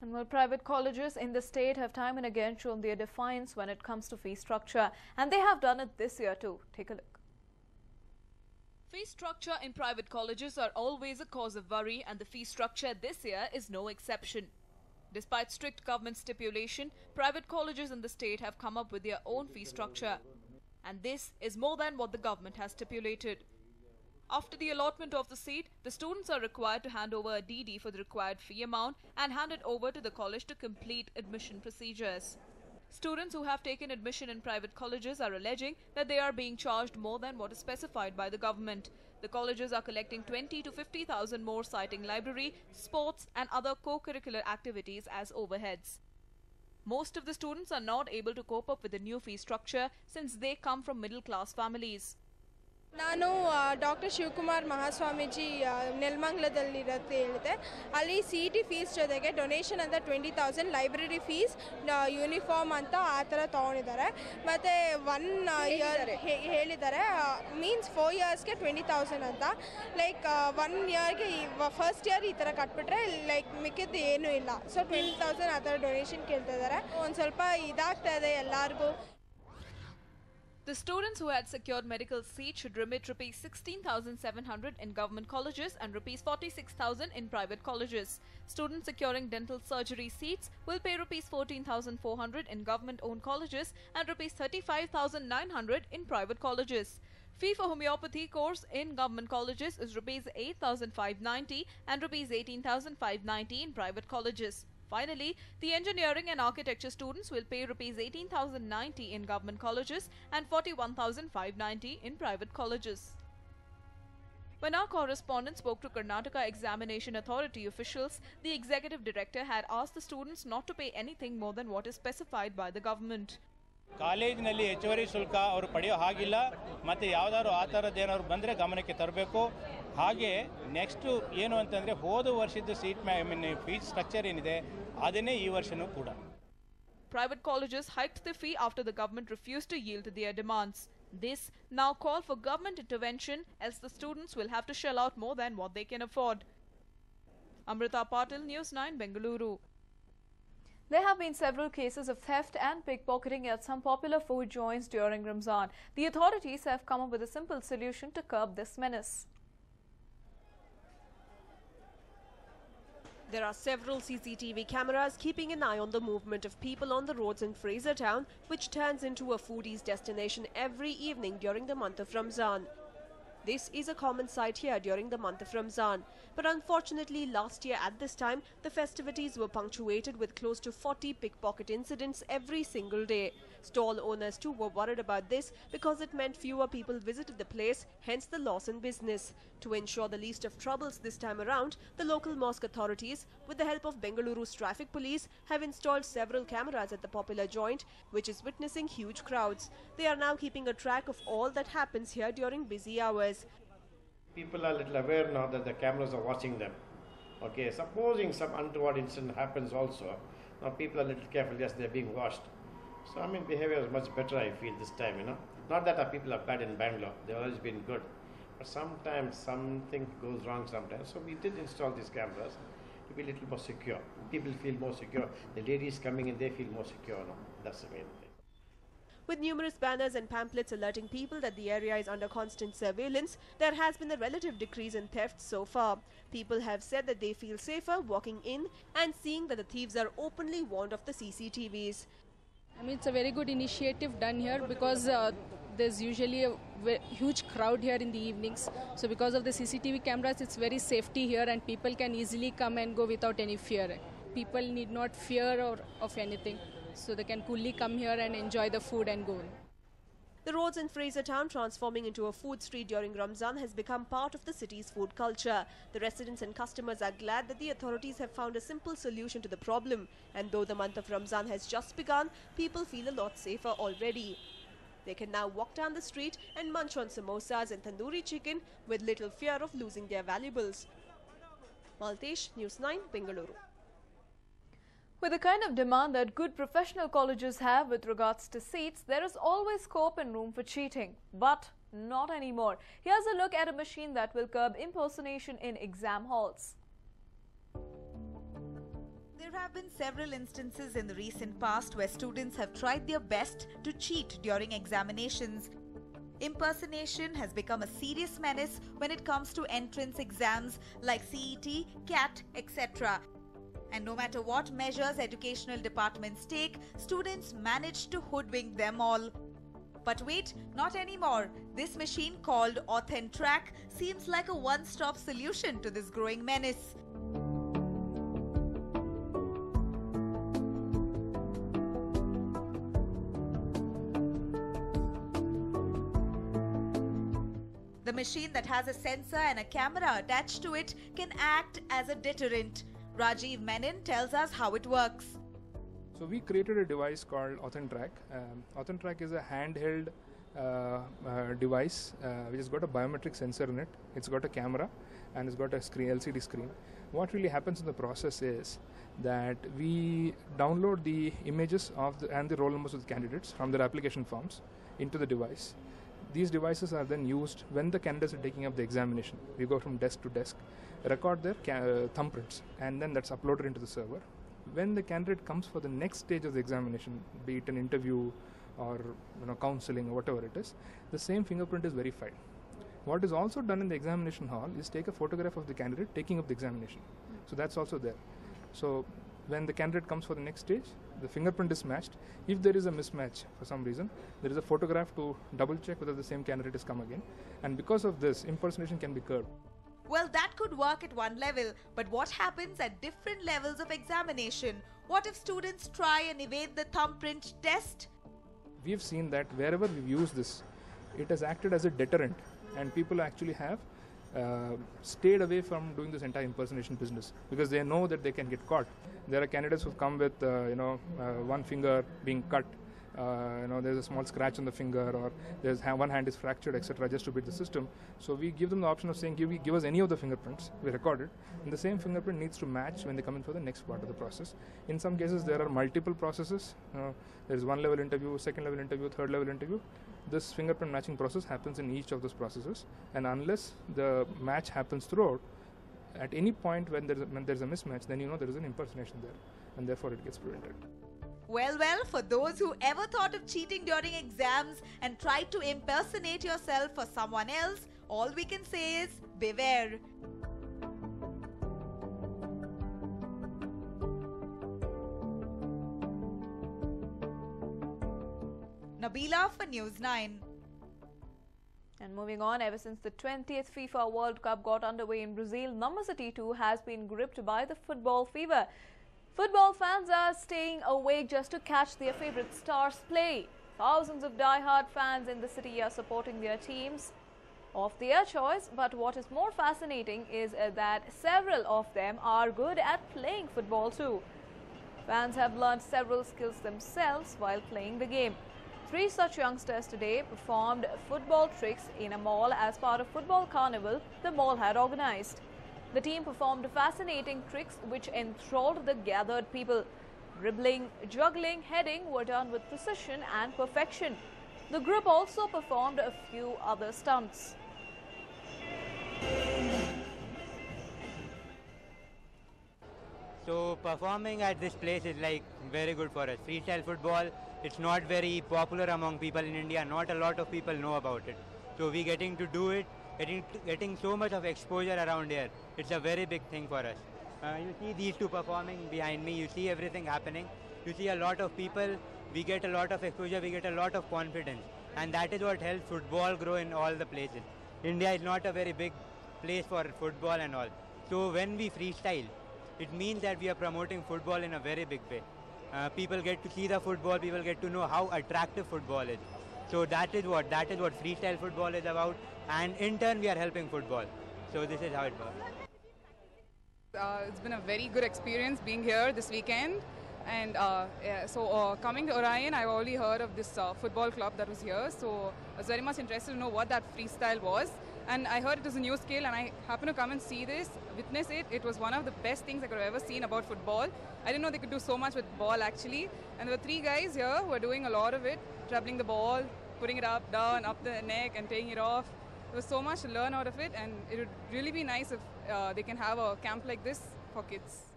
And while private colleges in the state have time and again shown their defiance when it comes to fee structure, and they have done it this year too. Take a look. Fee structure in private colleges are always a cause of worry, and the fee structure this year is no exception. Despite strict government stipulation, private colleges in the state have come up with their own fee structure. And this is more than what the government has stipulated. After the allotment of the seat, the students are required to hand over a DD for the required fee amount and hand it over to the college to complete admission procedures. Students who have taken admission in private colleges are alleging that they are being charged more than what is specified by the government. The colleges are collecting 20 to 50,000 more, citing library, sports and other co-curricular activities as overheads. Most of the students are not able to cope up with the new fee structure since they come from middle-class families. ನಾನು doctor Shivakumar Mahaswamiji ನೆಲಮಂಗಲದಲ್ಲಿರುತ್ತೆ ಹೇಳಿದೆ. ಅಲ್ಲಿ CET fees ಜೊತೆಗೆ donation ಅಂತ 20,000, library fees, uniform ಅಂತ ಆ ಥರ ತೊಗೊಂಡಿದ್ದಾರೆ. ಮತ್ತು 1 year ಹೇಳಿದ್ದಾರೆ, ಮೀನ್ಸ್ 4 ಇಯರ್ಸ್ಗೆ 20,000 ಅಂತ. ಲೈಕ್ 1 ಇಯರ್ಗೆ ಫಸ್ಟ್ ಇಯರ್ ಈ ಥರ ಕಟ್ಬಿಟ್ರೆ ಲೈಕ್ ಮಿಕ್ಕಿದ್ದು ಏನೂ ಇಲ್ಲ. ಸೊ 20,000 ಆ ಥರ ಡೊನೇಷನ್ ಕೇಳ್ತಾ ಇದ್ದಾರೆ. ಒಂದು ಸ್ವಲ್ಪ ಇದಾಗ್ತಾ ಇದೆ ಎಲ್ಲರಿಗೂ. The students who had secured medical seats should remit rupees 16,700 in government colleges and rupees 46,000 in private colleges. Students securing dental surgery seats will pay rupees 14,400 in government-owned colleges and rupees 35,900 in private colleges. Fee for homeopathy course in government colleges is rupees 8,590 and rupees 18,590 in private colleges. Finally, the engineering and architecture students will pay rupees 18,090 in government colleges and 41,590 in private colleges. When our correspondent spoke to Karnataka Examination Authority officials, the executive director had asked the students not to pay anything more than what is specified by the government. ಕಾಲೇಜಿನಲ್ಲಿ ಹೆಚ್ಚುವರಿ ಶುಲ್ಕ ಅವರು ಪಡೆಯೋ ಹಾಗಿಲ್ಲ. ಮತ್ತು ಯಾವುದಾದ್ರು ಆ ಥರದ್ದೇನಾದ್ರು ಬಂದರೆ ಗಮನಕ್ಕೆ ತರಬೇಕು. ಹಾಗೆ ನೆಕ್ಸ್ಟು ಏನು ಅಂತಂದರೆ ಹೋದ ವರ್ಷದ ಫೀಸ್ ಸ್ಟ್ರಕ್ಚರ್ ಏನಿದೆ ಅದನ್ನೇ ಈ ವರ್ಷನೂ ಕೂಡ. Private colleges hiked the fee after the government refused to yield to their demands. This now call for government intervention, else the students will have to shell out more than what they can afford. Amrita Patil, News 9, Bengaluru. There have been several cases of theft and pickpocketing at some popular food joints during Ramzan. The authorities have come up with a simple solution to curb this menace. There are several CCTV cameras keeping an eye on the movement of people on the roads in Frasertown, which turns into a foodie's destination every evening during the month of Ramzan. This is a common sight here during the month of Ramzan. But unfortunately, last year at this time, the festivities were punctuated with close to 40 pickpocket incidents every single day. Stall owners too were worried about this because it meant fewer people visited the place, hence the loss in business. To ensure the least of troubles this time around, the local mosque authorities, with the help of Bengaluru's traffic police, have installed several cameras at the popular joint, which is witnessing huge crowds. They are now keeping a track of all that happens here during busy hours. People are a little aware now that the cameras are watching them. Okay, supposing some untoward incident happens also, now people are a little careful, yes, they're being watched. So, I mean, behavior is much better, I feel, this time, you know. Not that our people are bad in Bangalore, they've always been good. But sometimes something goes wrong sometimes. So we did install these cameras to be a little more secure. People feel more secure. The ladies coming in, they feel more secure now. That's the main thing. With numerous banners and pamphlets alerting people that the area is under constant surveillance, there has been a relative decrease in theft so far. People have said that they feel safer walking in and seeing that the thieves are openly warned of the CCTVs. I mean, it's a very good initiative done here because there's usually a huge crowd here in the evenings. So because of the CCTV cameras, it's very safety here and people can easily come and go without any fear. People need not fear of anything. So they can coolly come here and enjoy the food and go. The roads in Frasertown transforming into a food street during Ramzan has become part of the city's food culture. The residents and customers are glad that the authorities have found a simple solution to the problem. And though the month of Ramzan has just begun, people feel a lot safer already. They can now walk down the street and munch on samosas and tandoori chicken with little fear of losing their valuables. Maltesh, News 9, Bengaluru. With the kind of demand that good professional colleges have with regards to seats, there is always scope and room for cheating. But not anymore. Here's a look at a machine that will curb impersonation in exam halls. There There have been several instances in the recent past where students have tried their best to cheat during examinations. Impersonation has become a serious menace when it comes to entrance exams like CET, CAT, etc. And no matter what measures educational departments take, students manage to hoodwink them all. But wait, not anymore. This machine called AuthentTrack seems like a one-stop solution to this growing menace. The machine that has a sensor and a camera attached to it can act as a deterrent. Rajiv Menon tells us how it works. So we created a device called AuthentTrack. AuthentTrack is a handheld device which has got a biometric sensor in it. It's got a camera and it's got a LCD screen. What really happens in the process is that we download the images of and the roll numbers of the candidates from their application forms into the device. These devices are then used when the candidates are taking up the examination. We go from desk to desk, record their thumbprints, and then that's uploaded into the server. When the candidate comes for the next stage of the examination, be it an interview or counseling or whatever it is, the same fingerprint is verified. What is also done in the examination hall is take a photograph of the candidate taking up the examination. So that's also there. So when the candidate comes for the next stage, the fingerprint is matched. If there is a mismatch for some reason, there is a photograph to double check whether the same candidate has come again. And because of this, impersonation can be curbed. Well, that could work at one level, but what happens at different levels of examination? What if students try and evade the thumbprint test? We've seen that wherever we've used this, it has acted as a deterrent, and people actually have stayed away from doing this entire impersonation business because they know that they can get caught. There are candidates who've come with one finger being cut, there's a small scratch on the finger, or there's one hand is fractured, etc., just to beat the system. So we give them the option of saying, give us any of the fingerprints, we record it, and the same fingerprint needs to match when they come in for the next part of the process. In some cases there are multiple processes. There is one level interview, second level interview, third level interview. This fingerprint matching process happens in each of those processes, and unless the match happens throughout, at any point when there's a mismatch, then there is an impersonation there, and therefore it gets prevented. Well, for those who ever thought of cheating during exams and tried to impersonate yourself for someone else, all we can say is beware. Nabila for News9. And moving on, ever since the 20th FIFA World Cup got underway in Brazil, Number City too has been gripped by the football fever. Football fans are staying awake just to catch their favorite stars play. Thousands of die-hard fans in the city are supporting their teams of their choice, but what is more fascinating is that several of them are good at playing football too. Fans have learned several skills themselves while playing the game. 3 such youngsters today performed football tricks in a mall as part of football carnival the mall had organized. The team performed fascinating tricks which enthralled the gathered people. Dribbling, juggling, heading were done with precision and perfection. The group also performed a few other stunts. So performing at this place is like very good for us. Freestyle football, it's not very popular among people in India. Not a lot of people know about it. So we getting to do it, getting so much of exposure around here. It's a very big thing for us. You see these two performing behind me, you see everything happening. You see a lot of people, we get a lot of exposure, we get a lot of confidence. And that is what helps football grow in all the places. India is not a very big place for football and all. So when we freestyle, it means that we are promoting football in a very big way. People get to see the football, people get to know how attractive football is. So that is what freestyle football is about, and in turn we are helping football. So this is how it works. It's been a very good experience being here this weekend, and coming to Orion, I've already heard of this football club that was here, so I was very much interested to know what that freestyle was, and I heard it was a new skill, and I happened to come and see this, witness it. It was one of the best things I could have ever seen about football. I didn't know they could do so much with ball actually, and there were 3 guys here who were doing a lot of it, dribbling the ball, putting it up, down, up the neck and taking it off. There was so much to learn out of it, and it would really be nice if they can have a camp like this for kids.